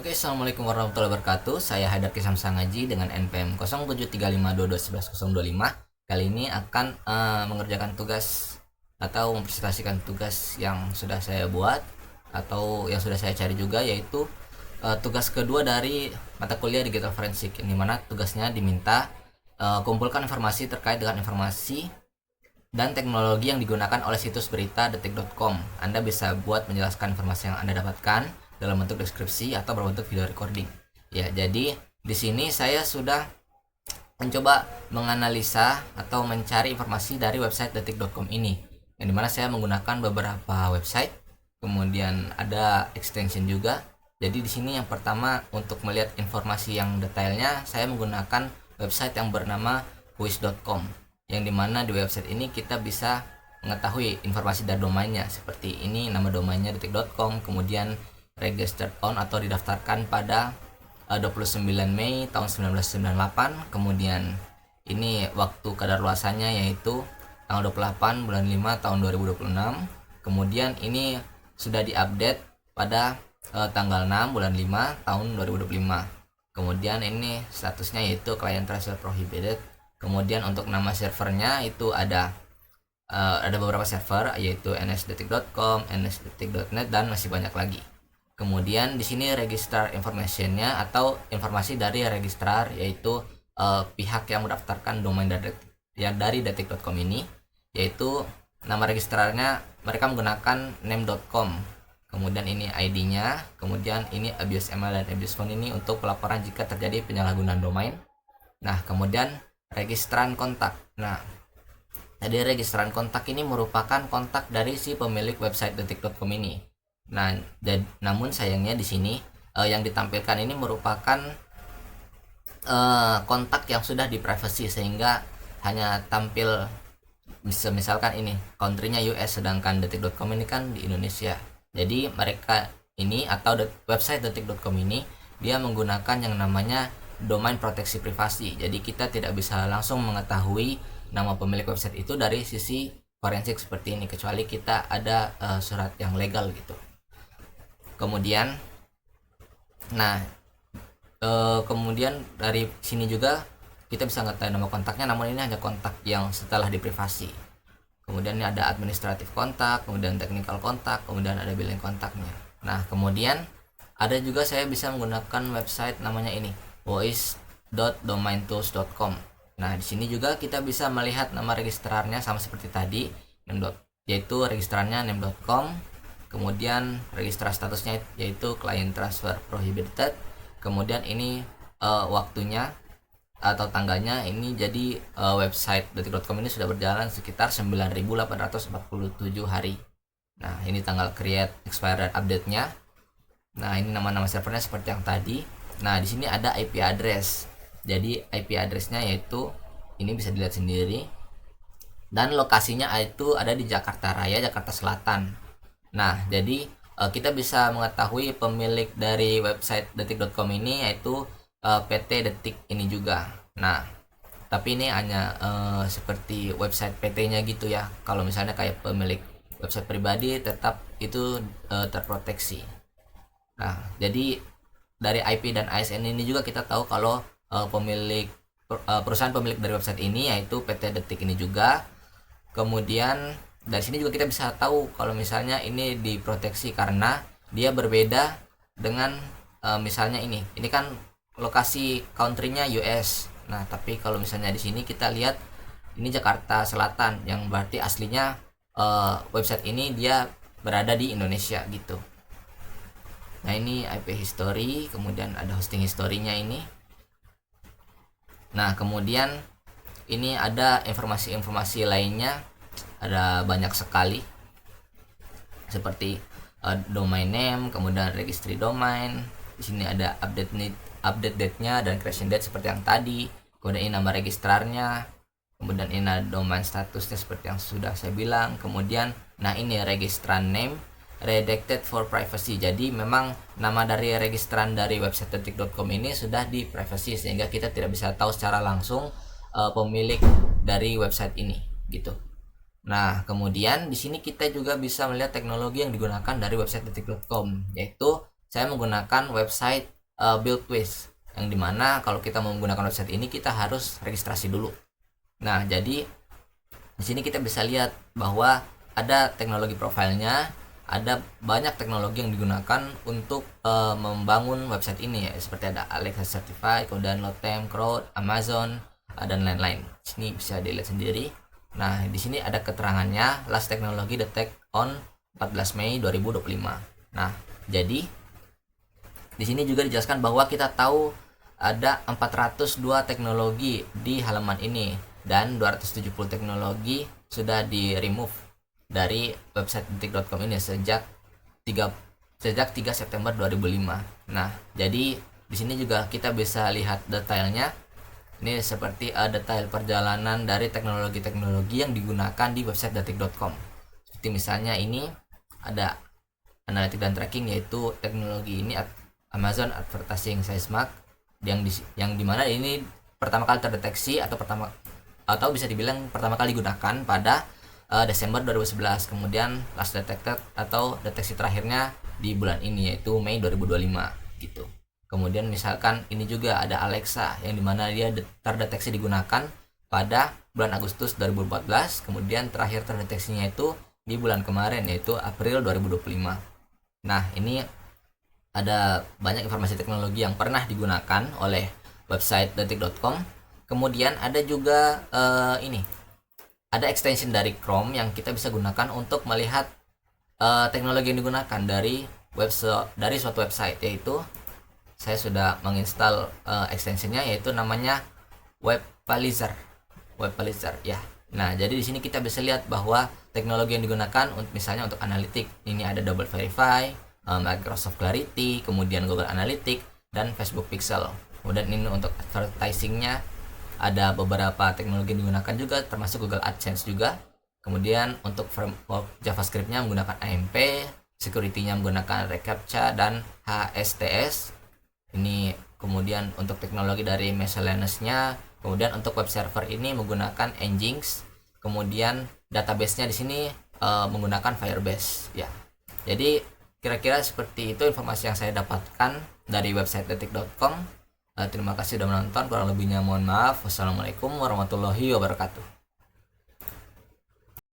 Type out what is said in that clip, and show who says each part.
Speaker 1: Oke, assalamualaikum warahmatullahi wabarakatuh. Saya Haidar Kisam Sangaji dengan NPM 0735221125. Kali ini akan mengerjakan tugas atau mempresentasikan tugas yang sudah saya buat atau yang sudah saya cari juga, yaitu tugas kedua dari mata kuliah digital forensik, yang dimana tugasnya diminta kumpulkan informasi terkait dengan informasi dan teknologi yang digunakan oleh situs berita detik.com. Anda bisa buat menjelaskan informasi yang Anda dapatkan dalam bentuk deskripsi atau berbentuk video recording. Ya, jadi di sini saya sudah mencoba menganalisa atau mencari informasi dari website detik.com ini, yang dimana saya menggunakan beberapa website, kemudian ada extension juga. Jadi di sini yang pertama, untuk melihat informasi yang detailnya, saya menggunakan website yang bernama quiz.com, yang dimana di website ini kita bisa mengetahui informasi dari domainnya, seperti ini nama domainnya detik.com, kemudian registered on atau didaftarkan pada 29 Mei tahun 1998, kemudian ini waktu kadaluarsanya yaitu tanggal 28 bulan 5 tahun 2026, kemudian ini sudah diupdate pada tanggal 6 bulan 5 tahun 2025, kemudian ini statusnya yaitu client transfer prohibited, kemudian untuk nama servernya itu ada beberapa server, yaitu nsdetik.com, nsdetik.net, dan masih banyak lagi. Kemudian di sini registrar informationnya atau informasi dari registrar, yaitu pihak yang mendaftarkan domain dari detik.com ini, yaitu nama registrarnya mereka menggunakan name.com. Kemudian ini ID-nya, kemudian ini abuse email dan abuse phone ini untuk pelaporan jika terjadi penyalahgunaan domain. Nah, kemudian registran kontak. Nah, jadi registran kontak ini merupakan kontak dari si pemilik website detik.com ini. Nah, namun sayangnya di sini yang ditampilkan ini merupakan kontak yang sudah di privacy, sehingga hanya tampil misalkan ini country-nya US, sedangkan detik.com ini kan di Indonesia. Jadi mereka ini atau website detik.com ini dia menggunakan yang namanya domain proteksi privasi. Jadi kita tidak bisa langsung mengetahui nama pemilik website itu dari sisi forensik seperti ini, kecuali kita ada surat yang legal gitu. Kemudian kemudian dari sini juga kita bisa ngetahui nama kontaknya, namun ini hanya kontak yang setelah di privasi. Kemudian ini ada administratif kontak, kemudian technical kontak, kemudian ada billing kontaknya. Nah, kemudian ada juga saya bisa menggunakan website namanya ini voice.domaintools.com. Nah, di sini juga kita bisa melihat nama registrarnya sama seperti tadi, yaitu registrarnya name.com. Kemudian registrar statusnya yaitu client transfer prohibited. Kemudian ini waktunya atau tanggalnya ini, jadi website detik.com ini sudah berjalan sekitar 9.847 hari. Nah, ini tanggal create, expire, dan update-nya. Nah, ini nama-nama servernya seperti yang tadi. Nah, di sini ada IP address. Jadi IP address-nya yaitu ini bisa dilihat sendiri. Dan lokasinya itu ada di Jakarta Raya, Jakarta Selatan. Nah, jadi kita bisa mengetahui pemilik dari website detik.com ini yaitu PT Detik ini juga. Nah, tapi ini hanya seperti website PT-nya gitu ya. Kalau misalnya kayak pemilik website pribadi tetap itu terproteksi. Nah, jadi dari IP dan ASN ini juga kita tahu kalau perusahaan pemilik dari website ini yaitu PT Detik ini juga. Kemudian dari sini juga kita bisa tahu kalau misalnya ini diproteksi karena dia berbeda dengan misalnya ini kan lokasi country-nya US. Nah, tapi kalau misalnya di sini kita lihat ini Jakarta Selatan, yang berarti aslinya website ini dia berada di Indonesia gitu. Nah, ini IP history, kemudian ada hosting historinya ini. Nah, kemudian ini ada informasi-informasi lainnya, ada banyak sekali, seperti domain name, kemudian registry domain. Di sini ada update date-nya dan creation date seperti yang tadi. Kemudian ini nama registrarnya. Kemudian ini ada domain statusnya seperti yang sudah saya bilang. Kemudian ini registran name redacted for privacy. Jadi memang nama dari registran dari website detik.com ini sudah di privacy, sehingga kita tidak bisa tahu secara langsung pemilik dari website ini gitu. Nah, kemudian di sini kita juga bisa melihat teknologi yang digunakan dari website detik.com, yaitu saya menggunakan website BuildWiz, yang dimana kalau kita mau menggunakan website ini kita harus registrasi dulu. Nah, jadi di sini kita bisa lihat bahwa ada teknologi profilnya, ada banyak teknologi yang digunakan untuk membangun website ini ya, seperti ada Alexa Certified, kemudian Lotem, Crowd, Amazon, dan lain-lain. Sini bisa dilihat sendiri. Nah, di sini ada keterangannya, last technology detect on 14 Mei 2025. Nah, jadi di sini juga dijelaskan bahwa kita tahu ada 402 teknologi di halaman ini dan 270 teknologi sudah di remove dari website detik.com ini sejak 3 September 2005. Nah, jadi di sini juga kita bisa lihat detailnya. Ini seperti detail perjalanan dari teknologi-teknologi yang digunakan di website detik.com. Seperti misalnya ini ada analitik dan tracking, yaitu teknologi ini Amazon Advertising Sizemark yang dimana ini pertama kali terdeteksi atau bisa dibilang pertama kali digunakan pada Desember 2011. Kemudian last detected atau deteksi terakhirnya di bulan ini, yaitu Mei 2025 gitu. Kemudian misalkan ini juga ada Alexa, yang dimana dia terdeteksi digunakan pada bulan Agustus 2014. Kemudian terakhir terdeteksinya itu di bulan kemarin, yaitu April 2025. Nah, ini ada banyak informasi teknologi yang pernah digunakan oleh website detik.com. Kemudian ada juga ada extension dari Chrome yang kita bisa gunakan untuk melihat teknologi yang digunakan dari suatu website, yaitu saya sudah menginstal extensionnya, yaitu namanya Webalizer ya. Nah, jadi di sini kita bisa lihat bahwa teknologi yang digunakan misalnya untuk analitik ini ada Double Verify, Microsoft Clarity, kemudian Google Analytics, dan Facebook Pixel. Kemudian ini untuk advertisingnya ada beberapa teknologi yang digunakan juga, termasuk Google AdSense juga. Kemudian untuk framework JavaScript-nya menggunakan AMP, security-nya menggunakan reCAPTCHA dan HSTS. Ini kemudian untuk teknologi dari miscellaneous-nya. Kemudian untuk web server ini menggunakan Nginx. Kemudian database-nya di sini menggunakan Firebase ya. Jadi kira-kira seperti itu informasi yang saya dapatkan dari website detik.com. Terima kasih sudah menonton, kurang lebihnya mohon maaf. Wassalamualaikum warahmatullahi wabarakatuh.